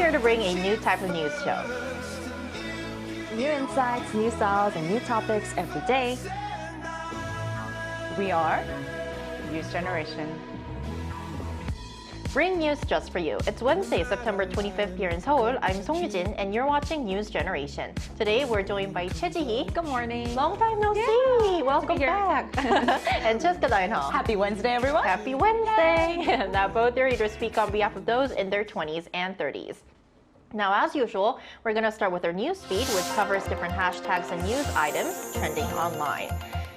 here to bring a new type of news show. New insights, new styles, and new topics every day. We are News Generation. Bring news just for you. It's Wednesday, September 25th here in Seoul. I'm Song Yujin, and you're watching News Generation. Today, we're joined by Choi Ji-hee. Good morning. Long time no see. Welcome here. back. And Cheska Dainha. Happy Wednesday, everyone. Happy Wednesday. Now, both are here to speak on behalf of those in their 20s and 30s. Now, as usual, we're going to start with our news feed, which covers different hashtags and news items trending online.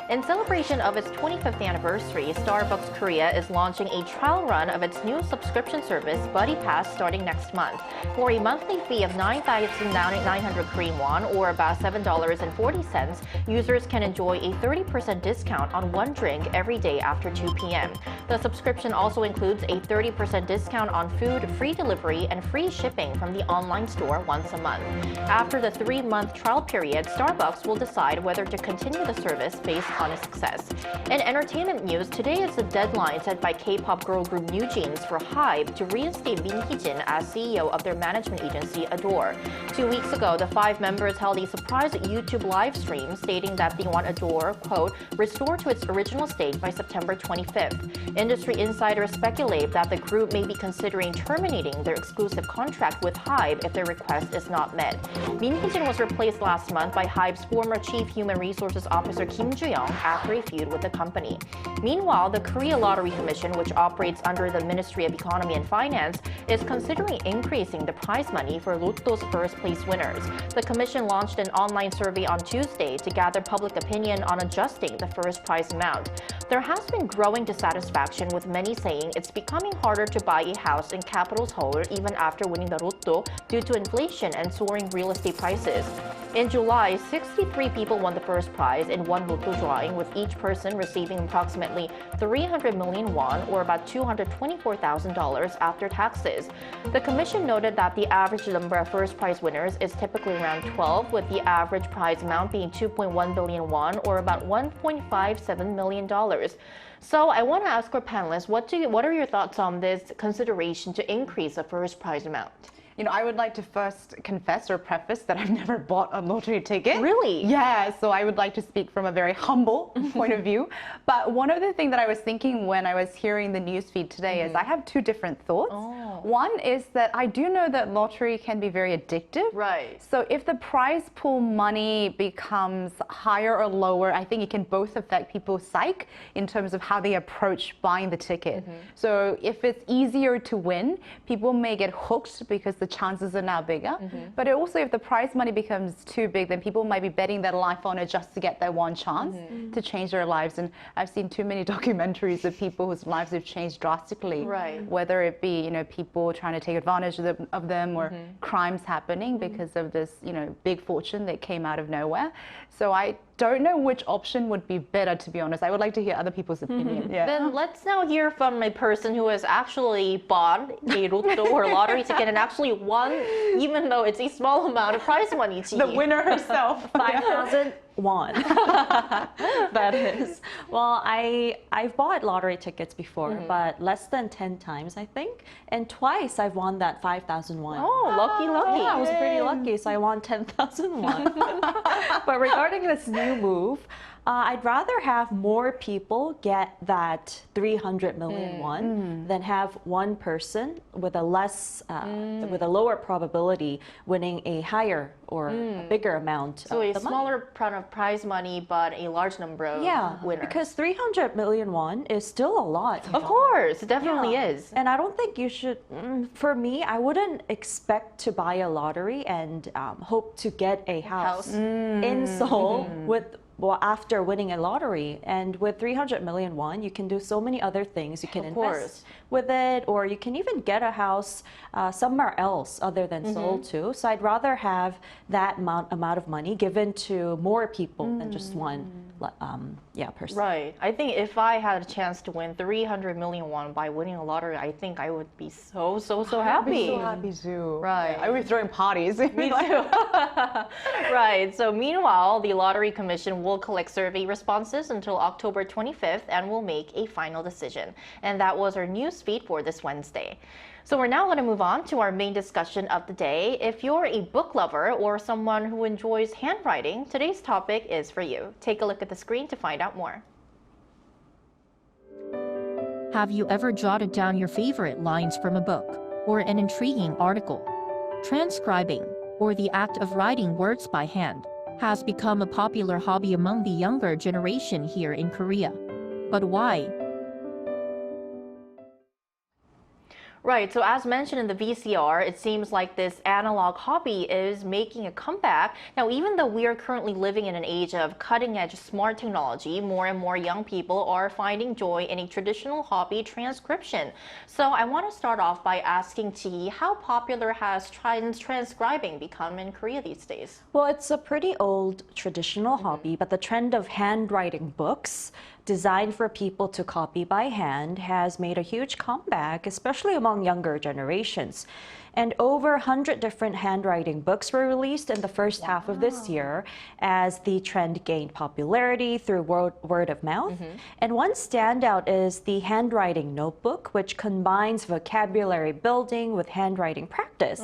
In celebration of its 25th anniversary, Starbucks Korea is launching a trial run of its new subscription service, Buddy Pass, starting next month. For a monthly fee of 9,900 Korean won, or about $7.40, users can enjoy a 30% discount on one drink every day after 2 p.m. The subscription also includes a 30% discount on food, free delivery, and free shipping from the online store once a month. After the 3-month trial period, Starbucks will decide whether to continue the service based on its success. In entertainment news, today is the deadline set by K-pop girl group NewJeans for HYBE to reinstate Min Hee-jin as CEO of their management agency Adore. 2 weeks ago, the 5 members held a surprise YouTube live stream stating that they want Adore, quote, restored to its original state by September 25th. Industry insiders speculate that the group may be considering terminating their exclusive contract with HYBE if their request is not met. Min Hee-jin was replaced last month by HYBE's former Chief Human Resources Officer Kim Joo-young after a feud with the company. Meanwhile, the Korea Lottery Commission, which operates under the Ministry of Economy and Finance, is considering increasing the prize money for Lotto's first-place winners. The commission launched an online survey on Tuesday to gather public opinion on adjusting the first prize amount. There has been growing dissatisfaction, with many saying it's becoming harder to buy a house in capital Seoul even after winning the Lotto due to inflation and soaring real estate prices. In July, 63 people won the first prize in one Lotto drawing, with each person receiving approximately 300 million won, or about $224,000 after taxes. The commission noted that the average number of first prize winners is typically around 12, with the average prize amount being 2.1 billion won, or about $1.57 million. So I want to ask our panelists, what are your thoughts on this consideration to increase the first prize amount? You know, I would like to first confess or preface that I've never bought a lottery ticket. Really? Yeah, so I would like to speak from a very humble point of view. But one other thing that I was thinking when I was hearing the news feed today is I have 2 different thoughts. One is that I do know that lottery can be very addictive. Right. So if the prize pool money becomes higher or lower, I think it can both affect people's psyche in terms of how they approach buying the ticket. So if it's easier to win, people may get hooked because the chances are now bigger. But also, if the prize money becomes too big, then people might be betting their life on it just to get that one chance to change their lives. And I've seen too many documentaries of people whose lives have changed drastically. Right. Whether it be, you know, people trying to take advantage of them or crimes happening because of this, you know, big fortune that came out of nowhere. So I don't know which option would be better, to be honest. I would like to hear other people's opinion. Yeah. Then let's now hear from a person who has actually bought a Lotto or lottery ticket and actually won, even though it's a small amount of prize money. The winner herself. 5,000 won. That is. Well, I've bought lottery tickets before, but less than 10 times, I think. And twice I've won that 5,000 won. Oh, lucky. Yeah, I was pretty lucky, so I won 10,000 won. But regarding this new move, I'd rather have more people get that 300 million won than have one person with a with a lower probability winning a higher or a bigger amount So of a the smaller amount of prize money, but a large number of winners. because 300 million won is still a lot. Of course, it definitely is. And I don't think you should, for me, I wouldn't expect to buy a lottery and hope to get a house in Seoul after winning a lottery. And with 300 million won, you can do so many other things. You can invest with it, or you can even get a house somewhere else other than Seoul too. So I'd rather have that amount of money given to more people than just one person. Right. I think if I had a chance to win 300 million won by winning a lottery, I think I would be so happy. I'd be so happy too. Right. I would be throwing parties. Me too. Right. So meanwhile, the Lottery Commission will collect survey responses until October 25th and will make a final decision. And that was our news feed for this Wednesday. So we're now going to move on to our main discussion of the day. If you're a book lover or someone who enjoys handwriting, today's topic is for you. Take a look at the screen to find out more. Have you ever jotted down your favorite lines from a book or an intriguing article? Transcribing, or the act of writing words by hand, has become a popular hobby among the younger generation here in Korea. But why? Right, so as mentioned in the VCR, it seems like this analog hobby is making a comeback. Now, even though we are currently living in an age of cutting-edge smart technology, more and more young people are finding joy in a traditional hobby, transcription. So I want to start off by asking Chi, how popular has transcribing become in Korea these days? Well, it's a pretty old traditional hobby, but the trend of handwriting books designed for people to copy by hand has made a huge comeback, especially among younger generations. And over 100 different handwriting books were released in the first half of this year as the trend gained popularity through word of mouth. And one standout is the handwriting notebook, which combines vocabulary building with handwriting practice.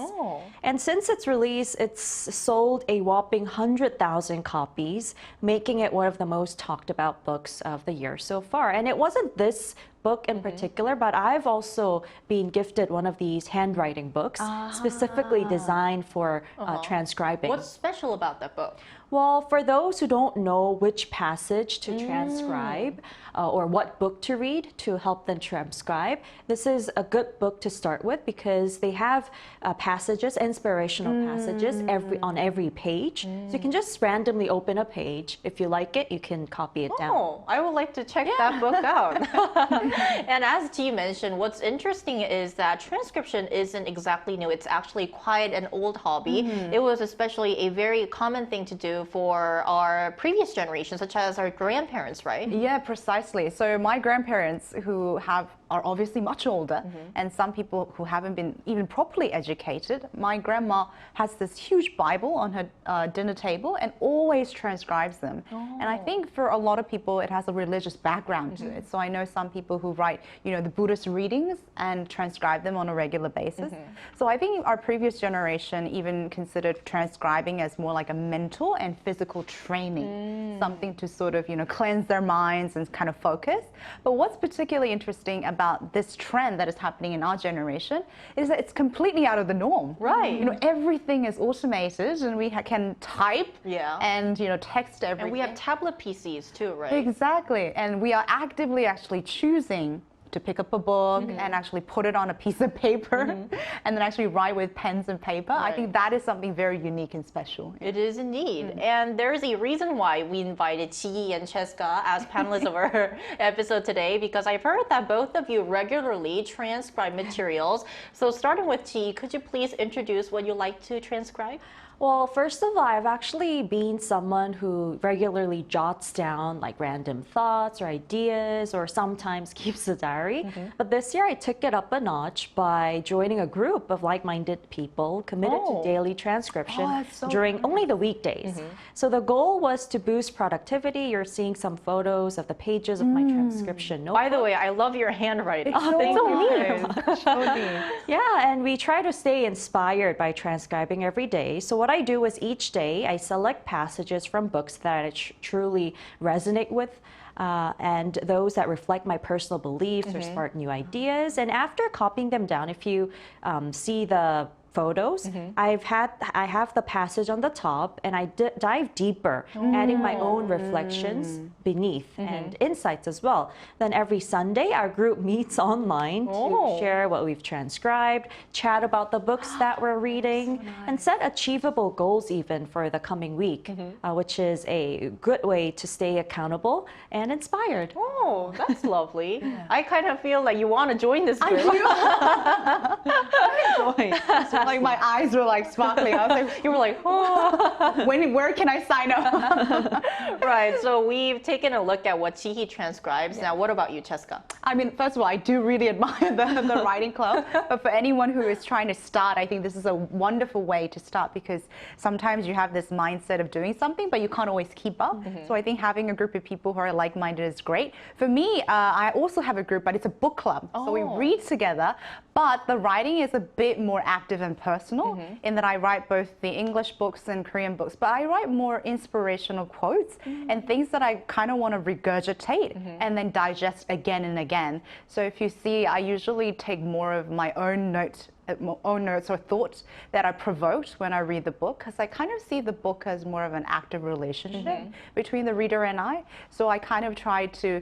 And since its release, it's sold a whopping 100,000 copies, making it one of the most talked about books of the year so far. And it wasn't this book in particular, but I've also been gifted one of these handwriting books specifically designed for transcribing. What's special about that book? Well, for those who don't know which passage to transcribe or what book to read to help them transcribe, this is a good book to start with because they have passages, inspirational passages on every page. So you can just randomly open a page. If you like it, you can copy it down. Oh, I would like to check that book out. And as G mentioned, what's interesting is that transcription isn't exactly new. It's actually quite an old hobby. It was especially a very common thing to do for our previous generation, such as our grandparents, right? Yeah, precisely. So my grandparents are obviously much older, and some people who haven't been even properly educated. My grandma has this huge Bible on her dinner table and always transcribes them. And I think for a lot of people, it has a religious background to it. So I know some people who write, the Buddhist readings and transcribe them on a regular basis. So I think our previous generation even considered transcribing as more like a mental and physical training, something to sort of, cleanse their minds and kind of focus. But what's particularly interesting about this trend that is happening in our generation is that it's completely out of the norm. Right. Everything is automated and we can type and, text everything. And we have tablet PCs too, right? Exactly. And we are actively actually choosing to pick up a book and actually put it on a piece of paper and then actually write with pens and paper. I think that is something very unique and special. It is indeed. And there's a reason why we invited Chi and Cheska as panelists of our episode today, because I've heard that both of you regularly transcribe materials. So starting with Chi, could you please introduce what you like to transcribe? Well, first of all, I've actually been someone who regularly jots down like random thoughts or ideas or sometimes keeps a diary. But this year I took it up a notch by joining a group of like-minded people committed to daily transcription during only the weekdays. So the goal was to boost productivity. You're seeing some photos of the pages of my transcription notebook. By the way, I love your handwriting. It's so neat. Yeah, and we try to stay inspired by transcribing every day. So what I do is each day I select passages from books that I truly resonate with and those that reflect my personal beliefs or spark new ideas. And after copying them down, if you see the photos, I have the passage on the top and I dive deeper, adding my own reflections beneath and insights as well. Then every Sunday, our group meets online to share what we've transcribed, chat about the books that we're reading, and set achievable goals even for the coming week, which is a good way to stay accountable and inspired. Oh, that's lovely. I kind of feel like you want to join this group. Like my eyes were like sparkling. I was like, You were like, oh. where can I sign up? Right, so we've taken a look at what Chihi transcribes. Now, what about you, Cheska? I mean, first of all, I do really admire the writing club. But for anyone who is trying to start, I think this is a wonderful way to start because sometimes you have this mindset of doing something, but you can't always keep up. So I think having a group of people who are like-minded is great. For me, I also have a group, but it's a book club. So we read together. But the writing is a bit more active and personal in that I write both the English books and Korean books, but I write more inspirational quotes and things that I kind of want to regurgitate and then digest again and again. So if you see, I usually take more of my own notes or thoughts that are provoked when I read the book, because I kind of see the book as more of an active relationship between the reader and I. So I kind of try to,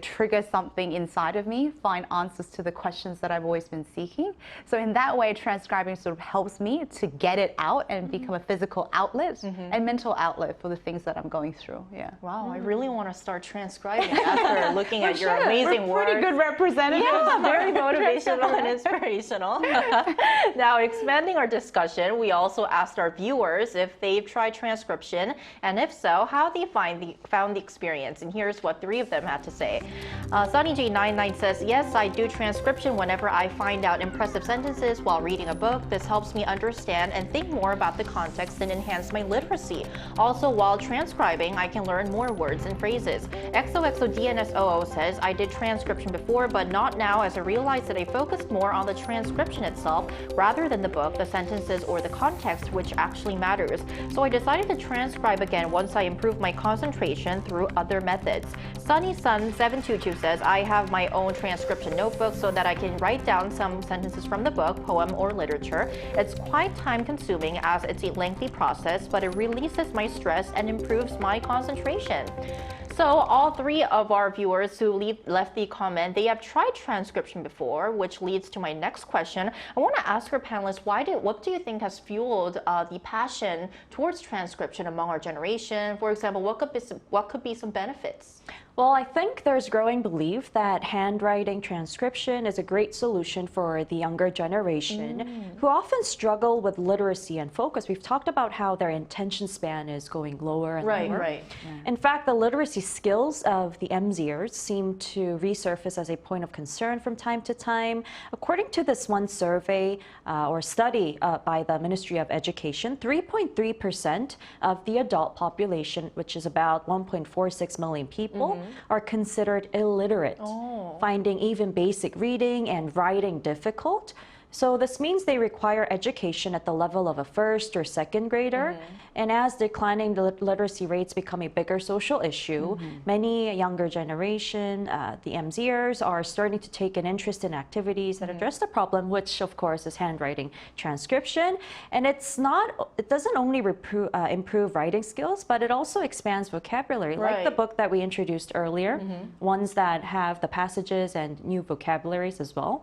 trigger something inside of me, find answers to the questions that I've always been seeking. So in that way, transcribing sort of helps me to get it out and become a physical outlet and mental outlet for the things that I'm going through. Yeah. Wow, I really want to start transcribing after looking at your amazing We're pretty work. good representatives. Yeah, very motivational and inspirational. Now, expanding our discussion, we also asked our viewers if they've tried transcription, and if so, how they found the experience. And here's what 3 of them had to say. SunnyJ99 says, yes, I do transcription whenever I find out impressive sentences while reading a book. This helps me understand and think more about the context and enhance my literacy. Also, while transcribing, I can learn more words and phrases. XOXODNSOO says, I did transcription before, but not now, as I realized that I focused more on the transcription itself rather than the book, the sentences, or the context, which actually matters. So I decided to transcribe again once I improved my concentration through other methods. SunnySun722 says, I have my own transcription notebook so that I can write down some sentences from the book, poem, or literature. It's quite time-consuming as it's a lengthy process, but it releases my stress and improves my concentration. So all 3 of our viewers who left the comment, they have tried transcription before, which leads to my next question. I want to ask our panelists, what do you think has fueled the passion towards transcription among our generation? For example, what could be some benefits? Well, I think there's growing belief that handwriting transcription is a great solution for the younger generation who often struggle with literacy and focus. We've talked about how their attention span is going lower and lower. Right. In fact, the literacy skills of the MZers seem to resurface as a point of concern from time to time. According to this one survey or study by the Ministry of Education, 3.3% of the adult population, which is about 1.46 million people, are considered illiterate, finding even basic reading and writing difficult. So this means they require education at the level of a first or second grader. And as declining literacy rates become a bigger social issue, many younger generation, the MZers, are starting to take an interest in activities that address the problem, which of course is handwriting transcription. And it doesn't only improve writing skills, but it also expands vocabulary, like the book that we introduced earlier, ones that have the passages and new vocabularies as well.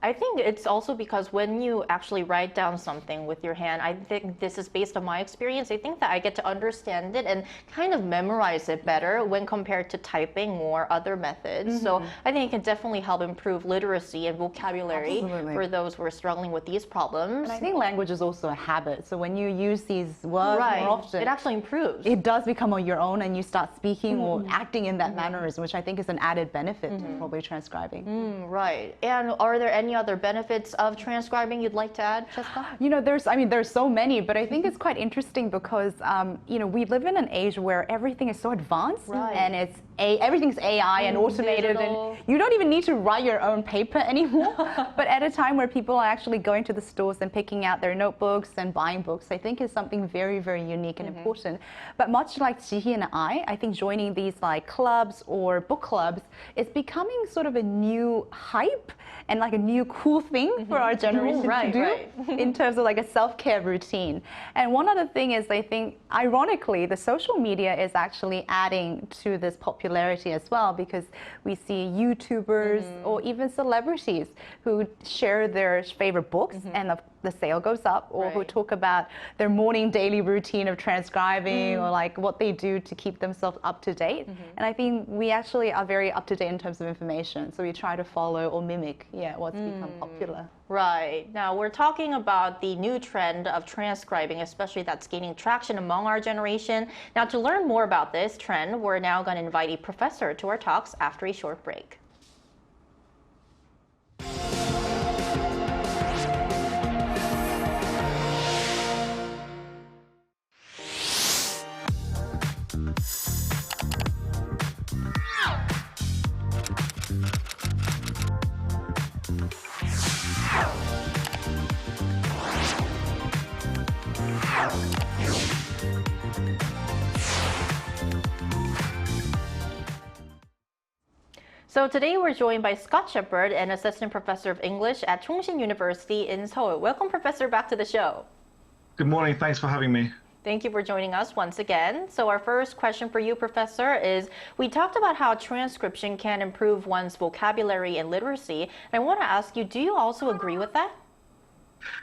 I think it's also because when you actually write down something with your hand, I think this is based on my experience, I think that I get to understand it and kind of memorize it better when compared to typing or other methods. So I think it can definitely help improve literacy and vocabulary for those who are struggling with these problems. And I think language is also a habit. So when you use these words more often, it actually improves. It does become on your own and you start speaking or acting in that mannerism, which I think is an added benefit to probably transcribing. Right. And are there any other benefits of transcribing you'd like to add, Jessica? There's so many, but I think it's quite interesting because, we live in an age where everything is so advanced and everything's AI and automated, digital. and you don't even need to write your own paper anymore. But at a time where people are actually going to the stores and picking out their notebooks and buying books, I think is something very, very unique and important. But much like Jihi and I think joining these like clubs or book clubs is becoming sort of a new hype and like a new cool thing for our generation to do in terms of like a self-care routine. And one other thing is, I think, ironically, the social media is actually adding to this popularity as well, because we see YouTubers or even celebrities who share their favorite books and the sale goes up, or who talk about their morning daily routine of transcribing or like what they do to keep themselves up to date. And I think we actually are very up to date in terms of information. So we try to follow or mimic what's become popular. Right. Now we're talking about the new trend of transcribing, especially that's gaining traction among our generation. Now to learn more about this trend, we're now going to invite a professor to our talks after a short break. So today we're joined by Scott Shepard, an assistant professor of English at Chungshin University in Seoul. Welcome, Professor, back to the show. Good morning. Thanks for having me. Thank you for joining us once again. So our first question for you, Professor, is we talked about how transcription can improve one's vocabulary and literacy. And I want to ask you, do you also agree with that?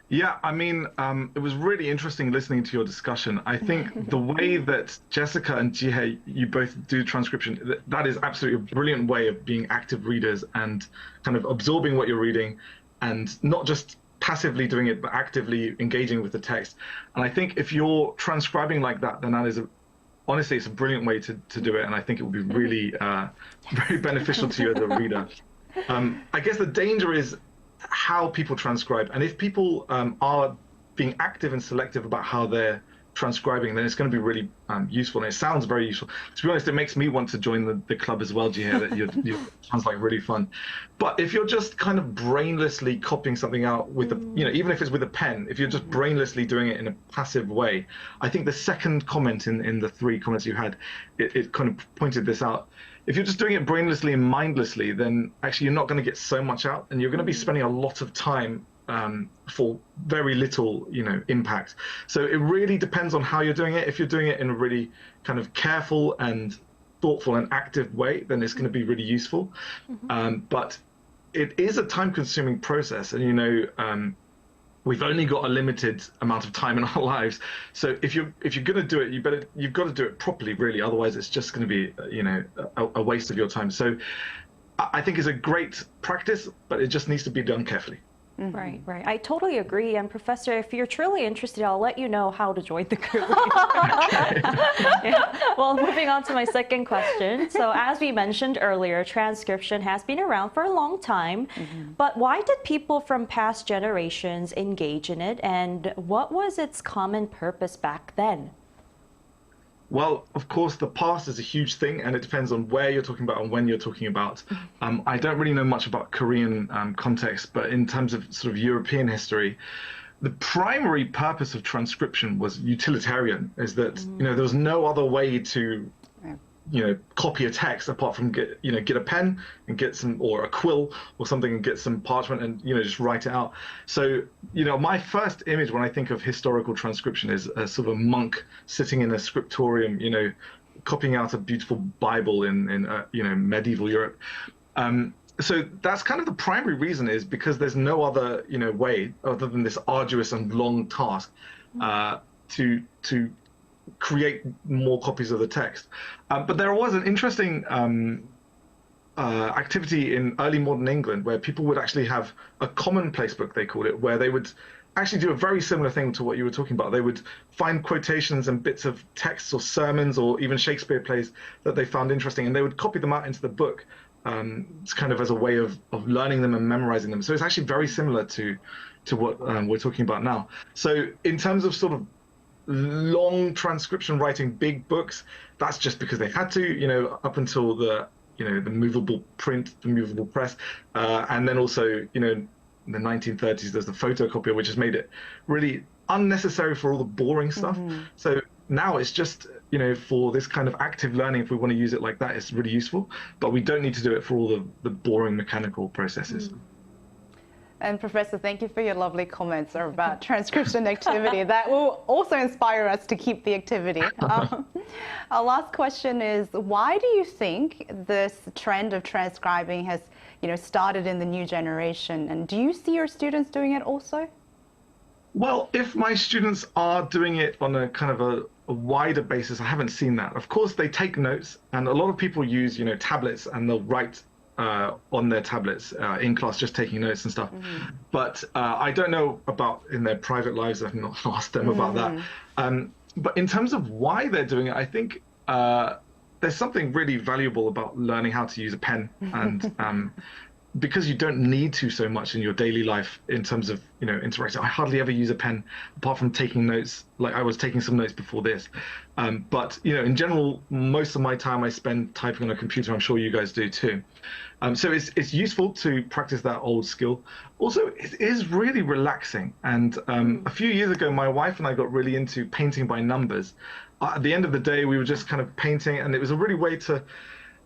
Yeah, I mean, it was really interesting listening to your discussion. I think the way that Jessica and Jihye, you both do transcription, that is absolutely a brilliant way of being active readers and kind of absorbing what you're reading and not just passively doing it, but actively engaging with the text. And I think if you're transcribing like that, then that is honestly, it's a brilliant way to do it. And I think it will be really very beneficial to you as a reader. I guess the danger is how people transcribe. And if people are being active and selective about how they're transcribing, then it's going to be really useful. And it sounds very useful. To be honest, it makes me want to join the club as well, Jihye, that you sounds like really fun. But if you're just kind of brainlessly copying something out with even if it's with a pen, if you're just brainlessly doing it in a passive way, I think the second comment in the 3 comments you had, it kind of pointed this out. If you're just doing it brainlessly and mindlessly, then actually you're not going to get so much out, and you're going to be spending a lot of time for very little, impact. So it really depends on how you're doing it. If you're doing it in a really kind of careful and thoughtful and active way, then it's going to be really useful. But it is a time-consuming process, and we've only got a limited amount of time in our lives. So if you're going to do it, you've got to do it properly, really. Otherwise, it's just going to be a waste of your time. So I think it's a great practice, but it just needs to be done carefully. Right. I totally agree. And Professor, if you're truly interested, I'll let you know how to join the group. Yeah. Well, moving on to my second question. So as we mentioned earlier, transcription has been around for a long time. But why did people from past generations engage in it? And what was its common purpose back then? Well, of course, the past is a huge thing, and it depends on where you're talking about and when you're talking about. I don't really know much about Korean context, but in terms of sort of European history, the primary purpose of transcription was utilitarian, is that, there was no other way to copy a text apart from get a pen and get some, or a quill or something, and get some parchment and just write it out. So my first image when I think of historical transcription is a sort of a monk sitting in a scriptorium, copying out a beautiful Bible in medieval Europe. So that's kind of the primary reason, is because there's no other way other than this arduous and long task to create more copies of the text. But there was an interesting activity in early modern England where people would actually have a commonplace book, they called it, where they would actually do a very similar thing to what you were talking about. They would find quotations and bits of texts or sermons or even Shakespeare plays that they found interesting, and they would copy them out into the book. It's kind of as a way of learning them and memorizing them. So it's actually very similar to what we're talking about now. So in terms of sort of long transcription writing big books, that's just because they had to, up until the movable print, the movable press, and then also in the 1930s there's the photocopier, which has made it really unnecessary for all the boring stuff. So now it's just for this kind of active learning, if we want to use it like that, it's really useful, but we don't need to do it for all the boring mechanical processes. And Professor, thank you for your lovely comments about transcription activity. That will also inspire us to keep the activity. Our last question is, why do you think this trend of transcribing has, started in the new generation? And do you see your students doing it also? Well, if my students are doing it on a kind of a wider basis, I haven't seen that. Of course, they take notes, and a lot of people use, tablets, and they'll write on their tablets in class, just taking notes and stuff. But I don't know about in their private lives. I've not asked them about that. But in terms of why they're doing it, I think there's something really valuable about learning how to use a pen, and because you don't need to so much in your daily life in terms of interacting. I hardly ever use a pen apart from taking notes. Like I was taking some notes before this, but in general, most of my time I spend typing on a computer. I'm sure you guys do too. So it's useful to practice that old skill. Also, it is really relaxing. And a few years ago, my wife and I got really into painting by numbers. At the end of the day, we were just kind of painting, and it was a really way to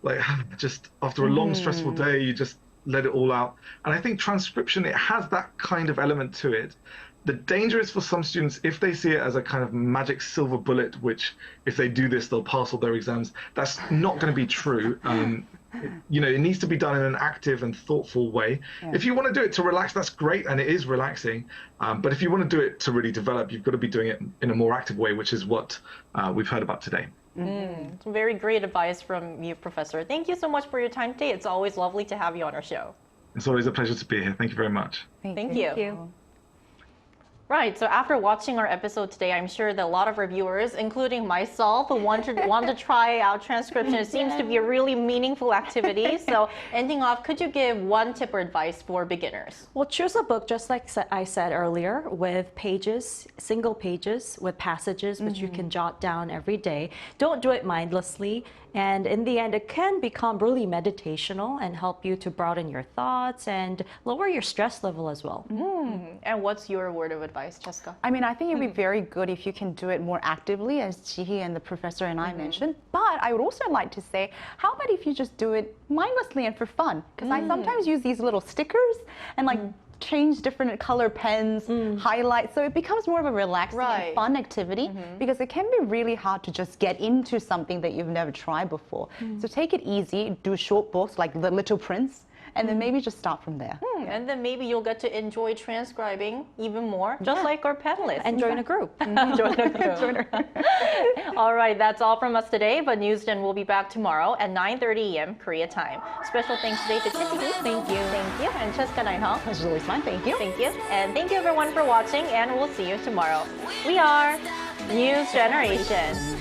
like just after a long stressful day, you just let it all out. And I think transcription, it has that kind of element to it. The danger is for some students, if they see it as a kind of magic silver bullet, which if they do this, they'll pass all their exams. That's not going to be true. You know, it needs to be done in an active and thoughtful way. If you want to do it to relax, that's great, and it is relaxing. But if you want to do it to really develop, you've got to be doing it in a more active way, which is what we've heard about today. Some very great advice from you, Professor. Thank you so much for your time today. It's always lovely to have you on our show. It's always a pleasure to be here. Thank you very much. Thank you. Right, so after watching our episode today, I'm sure that a lot of our viewers, including myself, want to try out transcription. It seems to be a really meaningful activity. So ending off, could you give one tip or advice for beginners? Well, choose a book, just like I said earlier, with pages, single pages, with passages which you can jot down every day. Don't do it mindlessly. And in the end, it can become really meditational and help you to broaden your thoughts and lower your stress level as well. And what's your word of advice, Jessica? I mean, I think it would be very good if you can do it more actively, as Jihi and the professor and I mentioned. But I would also like to say, how about if you just do it mindlessly and for fun? Because I sometimes use these little stickers and like change different color pens, highlight, so it becomes more of a relaxing and fun activity because it can be really hard to just get into something that you've never tried before. So take it easy, do short books like The Little Prince, and then maybe just start from there. And then maybe you'll get to enjoy transcribing even more, just like our panelists. And join a group. Join a group. All right, that's all from us today, but Newsden will be back tomorrow at 9:30 a.m. Korea time. Special thanks today to Tiffany. Thank you. Thank you. And Cheska Nainhong. It was really fun, thank you. Thank you. And thank you everyone for watching, and we'll see you tomorrow. We are News Generation.